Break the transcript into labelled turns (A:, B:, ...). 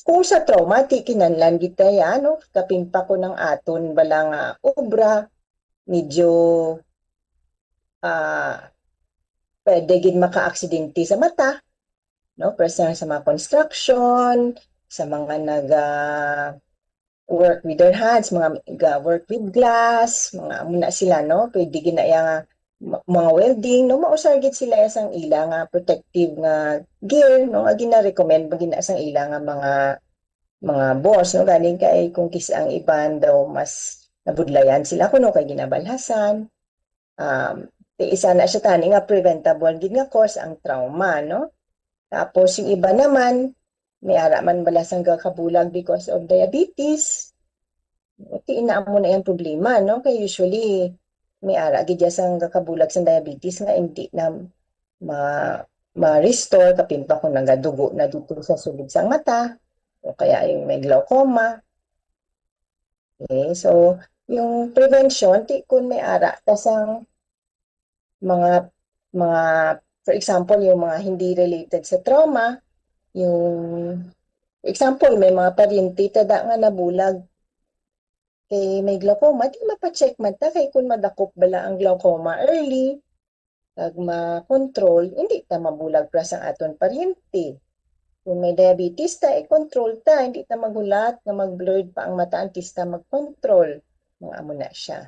A: Kung sa trauma, ti kinahanglan gid kaya, no? Kapimpa ko ng aton bala nga obra, medyo ah, pwede gid maka-aksidente sa mata, no? Personal sa mga construction, sa mga work with their hands, mga work with glass, mga muna sila, no? Pwede ginaya nga mga welding, no? Mausar gid sila isang ila nga protective nga gear, no? Nga gina-recommend gina sang ila nga mga boss, no? Galing kay kung kisa ang iban daw mas nabudlayan sila kuno kay ginabalhasan. Isa na siya tani nga preventable gid nga cause ang trauma, no? Tapos yung iba naman may ara man balasang kabulag because of diabetes. Iti ina mo na yung problema, no? Kaya usually may ara gid sang kabulag sa diabetes nga hindi na ma ma-restore kapinpa kung nagadugo na dito sa sulod sang mata o kaya yung may glaucoma. Okay? So, yung prevention, ti kun may ara tasang mga mga for example, yung mga hindi related sa trauma, yung for example, may mga paryente tada nga nabulag kay may glaucoma, di mapacheck man ta kay kung madakop bala ang glaucoma early, kag ma-control, hindi ta mabulag pra sa aton paryente. Kung may diabetes ta, i-control ta, hindi ta magulat na mag-blurred pa ang mata antes ta mag-control. Mga amo na siya.